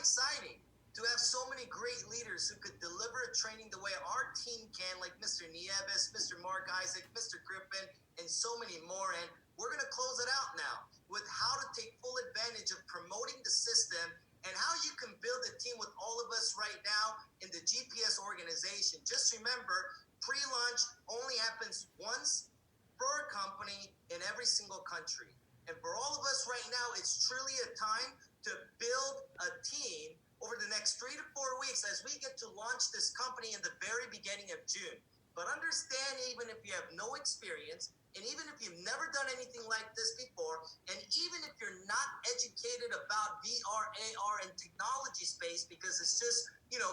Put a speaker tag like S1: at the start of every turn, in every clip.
S1: exciting to have so many great leaders who could deliver a training the way our team can, like Mr. Nieves, Mr. Mark Isaac, Mr. Griffin, and so many more. And we're going to close it out now with how to take full advantage of promoting the system and how you can build a team with all of us right now in the GPS organization. Just remember, pre-launch only happens once for a company in every single country. And for all of us right now, it's truly a time to build a team over the next 3 to 4 weeks as we get to launch this company in the very beginning of June. But understand, even if you have no experience, and even if you've never done anything like this before, and even if you're not educated about VR, AR, and technology space because it's just,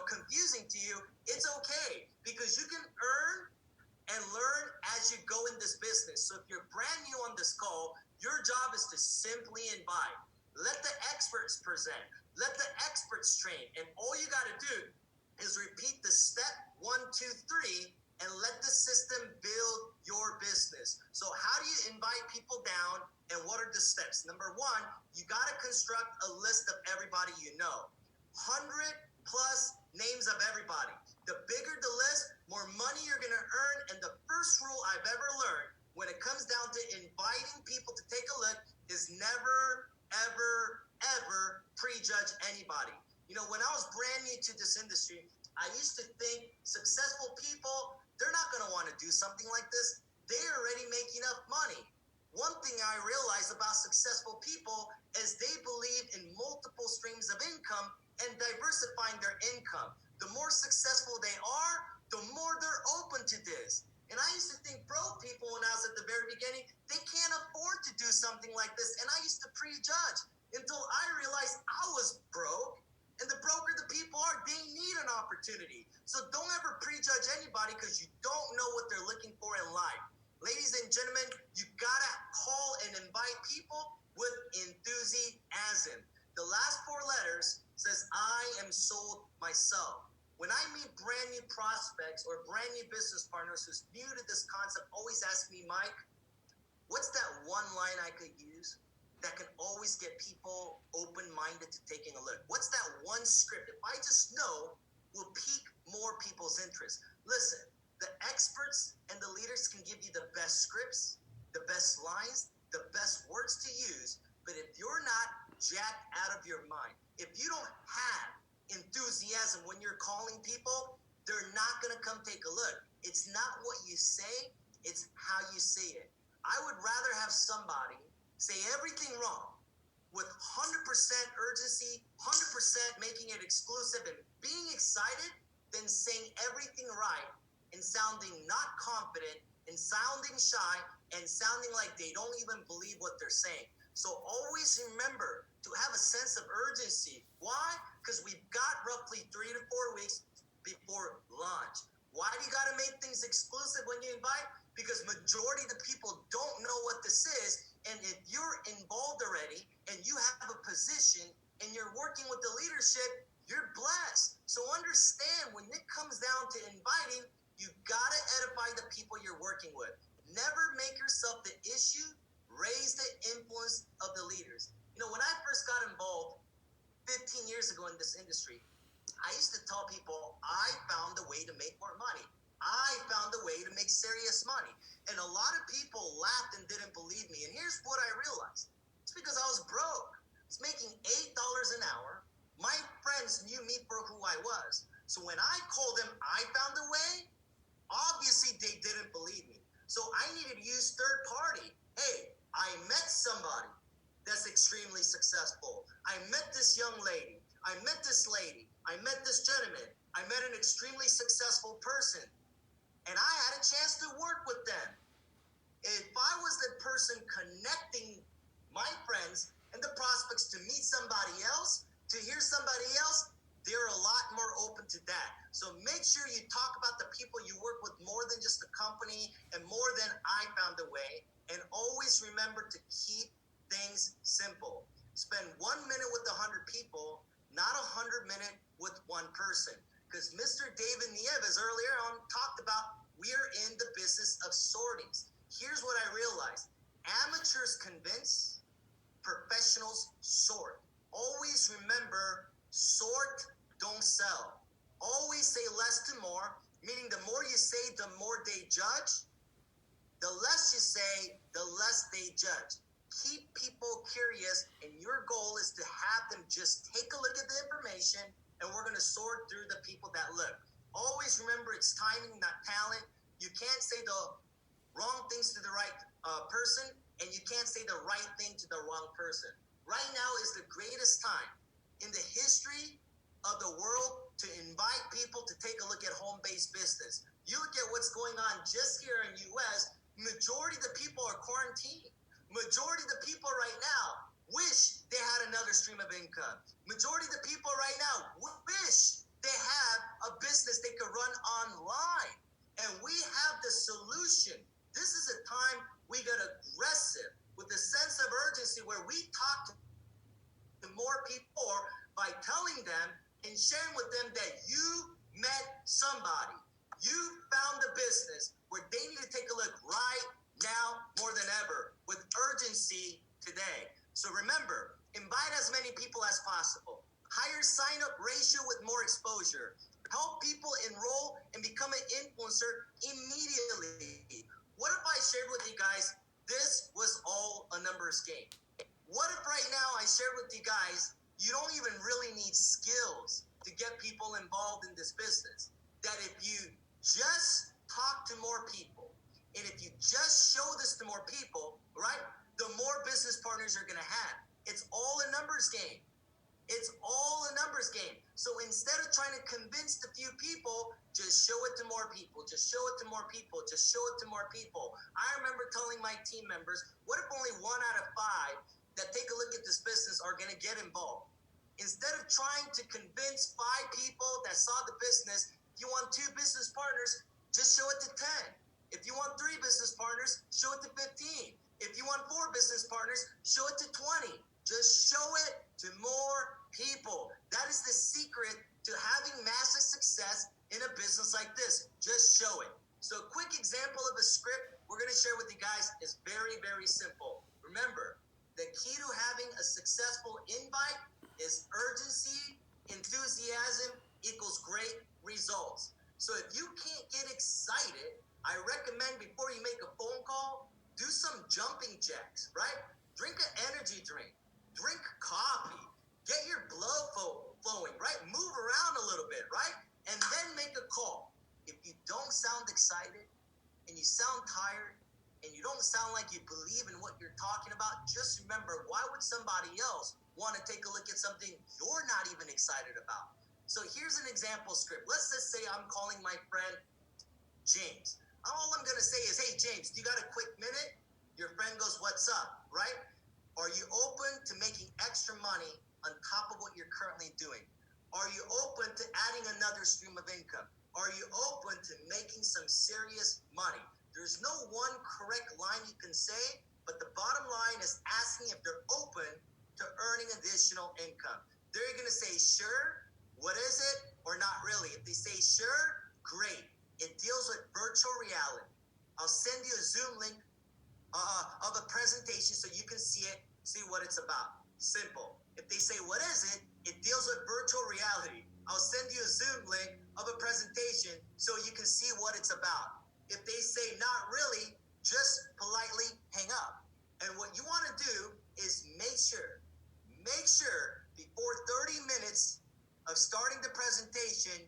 S1: confusing to you, it's okay because you can earn and learn as you go in this business. So if you're brand new on this call, your job is to simply invite. Let the experts present. Let the experts train. And all you got to do is repeat the step 1, 2, 3, and let the system build your business. So how do you invite people down, and what are the steps? Number 1, you got to construct a list of everybody you know. 100 plus names of everybody. The bigger the list, more money you're going to earn. And the first rule I've ever learned when it comes down to inviting people to take a look is never, ever, ever prejudge anybody. When I was brand new to this industry, I used to think successful people, they're not going to want to do something like this. They already make enough money. One thing I realized about successful people is they believe in multiple streams of income and diversifying their income. The more successful they are, the more they're open to this. And I used to think broke people when I was at the very beginning, they can't afford to do something like this. And I used to prejudge until I realized I was broke. And the broker the people are, they need an opportunity. So don't ever prejudge anybody because you don't know what they're looking for in life. Ladies and gentlemen, you gotta call and invite people with enthusiasm. The last 4 letters says, I am sold myself. When I meet brand new prospects or brand new business partners who's new to this concept, always ask me, Mike, what's that one line I could use that can always get people open-minded to taking a look? What's that one script, if I just know, will pique more people's interest? Listen, the experts and the leaders can give you the best scripts, the best lines, the best words to use, but if you're not jacked out of your mind, if you don't have enthusiasm when you're calling people, they're not going to come take a look. It's not what you say, it's how you say it. I would rather have somebody say everything wrong with 100% urgency, 100% making it exclusive and being excited than saying everything right and sounding not confident and sounding shy and sounding like they don't even believe what they're saying. So always remember to have a sense of urgency. Why? Because we've got roughly 3 to 4 weeks before launch. Why do you got to make things exclusive when you invite? Because majority of the people don't know what this is. And if you're involved already and you have a position and you're working with the leadership, you're blessed. So understand, when it comes down to inviting, you got to edify the people you're working with. Never make yourself the issue. Raise the influence of the leaders. When I first got involved 15 years ago in this industry, I used to tell people I found a way to make more money. I found a way to make serious money. And a lot of people laughed and didn't believe me. And here's what I realized. It's because I was broke. I was making $8 an hour. My friends knew me for who I was. So when I told them I found a way, obviously they didn't believe me. So I needed to use third party. Hey, I met somebody that's extremely successful. I met this young lady. I met this lady. I met this gentleman. I met an extremely successful person. And I had a chance to work with them. If I was the person connecting my friends and the prospects to meet somebody else, to hear somebody else, they're a lot more open to that. So make sure you talk about the people you work with more than just the company and more than I found a way. And always remember to keep things simple. Spend 1 minute with 100 people, not 100 minutes with one person. Because Mr. David Nieves earlier on talked about we're in the business of sortings. Here's what I realized. Amateurs convince, professionals sort. Always remember, sort the more they judge. The less you say, the less they judge. Keep people curious, and your goal is to have them just take a look at the information, and we're going to sort through the people that look. Always remember, it's timing, not talent. You can't say the wrong things to the right person, and you can't say the right thing to the wrong person. Right now is the greatest time in the history of the world to invite people to take a look at home-based business. You look at what's going on just here in the U.S., majority of the people are quarantined. Majority of the people right now wish they had another stream of income. Majority of the people right now wish they have a business they could run online. And we have the solution. This is a time we get aggressive with a sense of urgency where we talk to more people by telling them and sharing with them that you met somebody. You found a business where they need to take a look right now more than ever with urgency today. So remember, invite as many people as possible. Higher sign-up ratio with more exposure. Help people enroll and become an influencer immediately. What if I shared with you guys this was all a numbers game? What if right now I shared with you guys you don't even really need skills to get people involved in this business? That if you just talk to more people, and if you just show this to more people, right, the more business partners you're going to have. It's all a numbers game. It's all a numbers game. So instead of trying to convince the few people, just show it to more people. Just show it to more people. Just show it to more people. I remember telling my team members, what if only 1 out of 5 that take a look at this business are going to get involved? Instead of trying to convince 5 people that saw the business, if you want 2 business partners, just show it to 10. If you want 3 business partners, show it to 15. If you want 4 business partners, show it to 20. Just show it to more people. That is the secret to having massive success in a business like this. Just show it. So a quick example of a script we're going to share with you guys is very, very simple. Remember, the key to having a successful invite is urgency, enthusiasm equals great results. So if you can't get excited, I recommend before you make a phone call, do some jumping jacks, right? Drink an energy drink. Drink coffee. Get your blood flowing, right? Move around a little bit, right? And then make a call. If you don't sound excited and you sound tired and you don't sound like you believe in what you're talking about, just remember, why would somebody else want to take a look at something you're not even excited about? So here's an example script. Let's just say I'm calling my friend James. All I'm going to say is, hey, James, do you got a quick minute? Your friend goes, what's up, right? Are you open to making extra money on top of what you're currently doing? Are you open to adding another stream of income? Are you open to making some serious money? There's no one correct line you can say, but the bottom line is asking if they're open to earning additional income. They're going to say, sure, what is it, or not really. If they say sure, great. It deals with virtual reality. I'll send you a Zoom link of a presentation so you can see it, see what it's about. Simple. If they say, what is it? It deals with virtual reality. I'll send you a Zoom link of a presentation so you can see what it's about. If they say not really, just politely hang up. And what you want to do is make sure before 30 minutes of starting the presentation,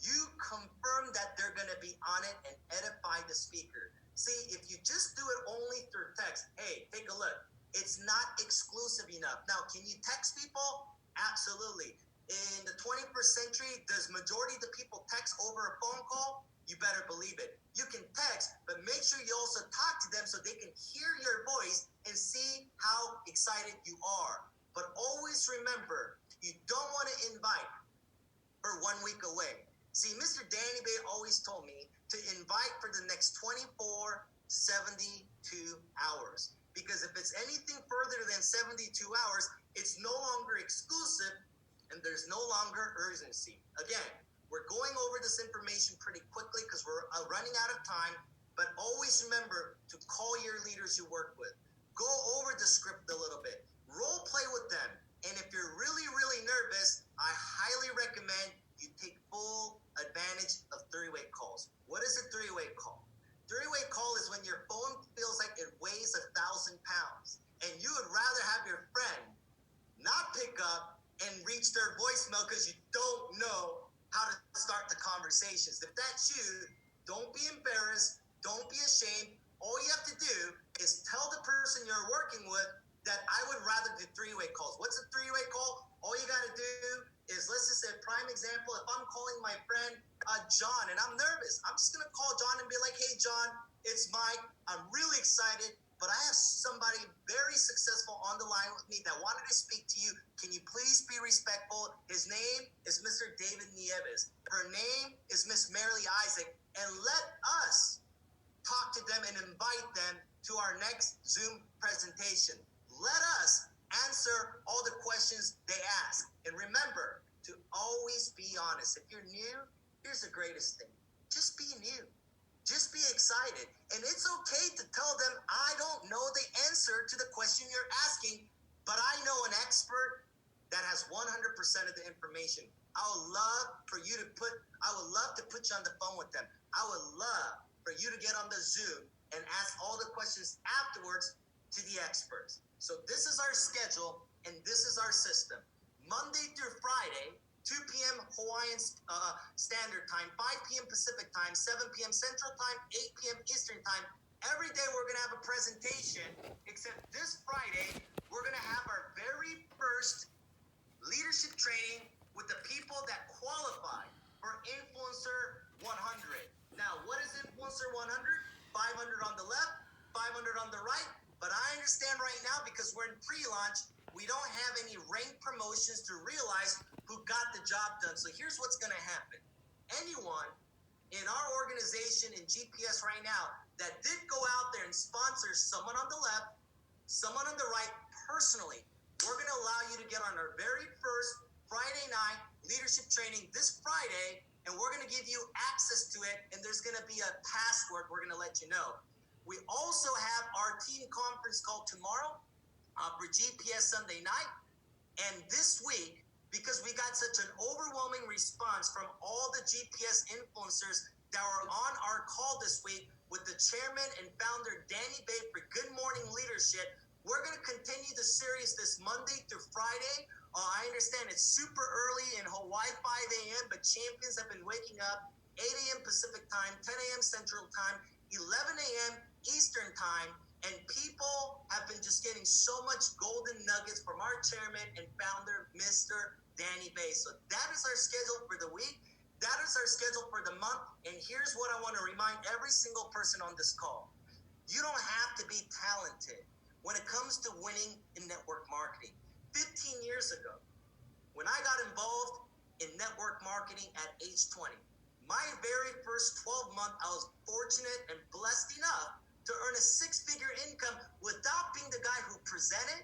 S1: you confirm that they're going to be on it and edify the speaker. See, if you just do it only through text, hey, take a look. It's not exclusive enough. Now, can you text people? Absolutely. In the 21st century, does majority of the people text over a phone call? You better believe it. You can text, but make sure you also talk to them so they can hear your voice and see how excited you are. But always remember, you don't want to invite for 1 week away. See, Mr. Danny Bay always told me to invite for the next 24, 72 hours. Because if it's anything further than 72 hours, it's no longer exclusive and there's no longer urgency. Again, we're going over this information pretty quickly because we're running out of time, but always remember to call your leaders you work with. Go over the script a little bit. Role play with them. And if you're really, really nervous, I highly recommend you take full advantage of 3-way calls. What is a 3-way and reach their voicemail because you don't know how to start the conversations. If that's you, don't be embarrassed. Don't be ashamed. All you have to do is tell the person you're working with that I would rather do three-way calls. What's a three-way call? All you got to do is, let's just say, prime example, if I'm calling my friend John and I'm nervous, I'm just going to call John and be like, hey, John, it's Mike. I'm really excited, but I have somebody very successful on the line with me that wanted to speak to you. Can you please be respectful? His name is Mr. David Nieves. Her name is Miss Marilee Isaac. And let us talk to them and invite them to our next Zoom presentation. Let us answer all the questions they ask. And remember to always be honest. If you're new, here's the greatest thing. Just be new. Just be excited. And it's okay to tell them, I don't know the answer to the question you're asking, but I know an expert that has 100% of the information. I would love to put you on the phone with them. I would love for you to get on the Zoom and ask all the questions afterwards to the experts. So this is our schedule and this is our system. Monday through Friday, 2 p.m. Hawaiian Standard Time, 5 p.m. Pacific Time, 7 p.m. Central Time, 8 p.m. Eastern Time. Every day we're going to have a presentation, except this Friday, we're going to have our very first leadership training with the people that qualify for Influencer 100. Now, what is Influencer 100? 500 on the left, 500 on the right. But I understand right now, because we're in pre-launch, we don't have any rank promotions to realize who got the job done. So here's what's going to happen. Anyone in our organization in GPS right now that did go out there and sponsor someone on the left, someone on the right personally, we're going to allow you to get on our very first Friday night leadership training this Friday, and we're going to give you access to it, and there's going to be a password we're going to let you know. We also have our team conference call tomorrow for GPS Sunday night. And this week, because we got such an overwhelming response from all the GPS influencers that were on our call this week with the chairman and founder, Danny Bay, for Good Morning Leadership, we're going to continue the series this Monday through Friday. I understand it's super early in Hawaii, 5 a.m., but champions have been waking up 8 a.m. Pacific time, 10 a.m. Central time, 11 a.m. Eastern time, and people have been just getting so much golden nuggets from our chairman and founder, Mr. Danny Bay. So that is our schedule for the week. That is our schedule for the month. And here's what I want to remind every single person on this call. You don't have to be talented when it comes to winning in network marketing. 15 years ago, when I got involved in network marketing at age 20, my very first 12 month, I was fortunate and blessed enough to earn a six-figure income without being the guy who presented,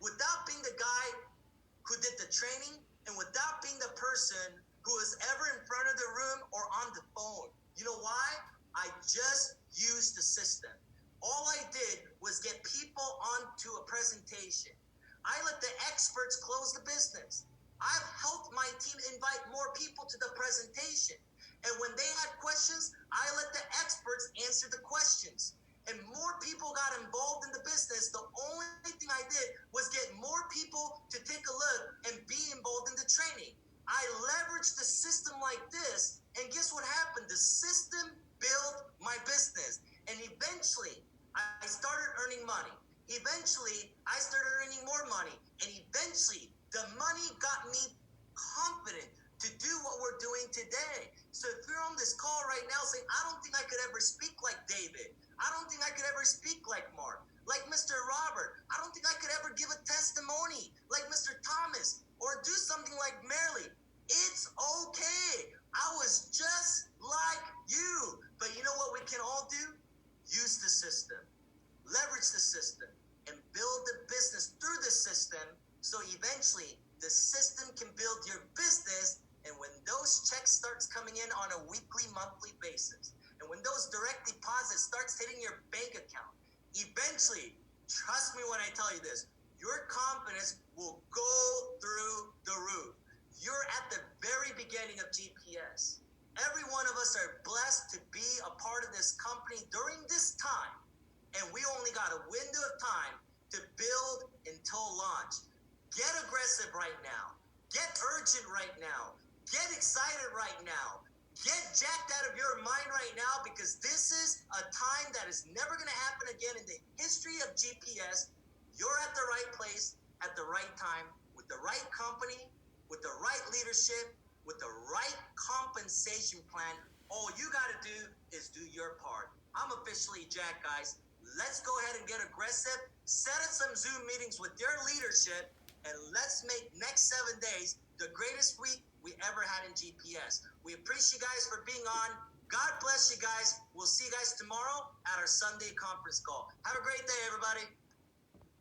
S1: without being the guy who did the training, and without being the person who was ever in front of the room or on the phone. You know why? I just used the system. All I did was get people onto a presentation. I let the experts close the business. I've helped my team invite more people to the presentation. And when they had questions, I let the experts answer the questions. And more people got involved in the business. The only thing I did was get more people to take a look and be involved in the training. I leveraged the system like this, and guess what happened? The system built my business. And eventually, I started earning money. Eventually, I started earning more money. And eventually, the money got me confident to do what we're doing today. So if you're on this call right now saying, I don't think I could ever speak like David. I don't think I could ever speak like Mark, like Mr. Robert. I don't think I could ever give a testimony like Mr. Thomas or do something like Marilee. It's okay. I was just like you. But you know what we can all do? Use the system, leverage the system, and build the business through the system so eventually the system can build your business. And when those checks starts coming in on a weekly, monthly basis, and when those direct deposits starts hitting your bank account, eventually, trust me when I tell you this, your confidence will go through the roof. You're at the very beginning of GPS. Every one of us are blessed to be a part of this company during this time. And we only got a window of time to build until launch. Get aggressive right now. urgent right now. Get excited right now. Get jacked out of your mind right now, because this is a time that is never going to happen again in the history of GPS. You're at the right place at the right time with the right company, with the right leadership, with the right compensation plan. All you got to do is do your part. I'm officially Jack, guys. Let's go ahead and get aggressive. Set up some Zoom meetings with your leadership, and let's make next 7 days the greatest week we ever had in GPS. We appreciate you guys for being on. God bless you guys. We'll see you guys tomorrow at our Sunday conference call. Have a great day, everybody.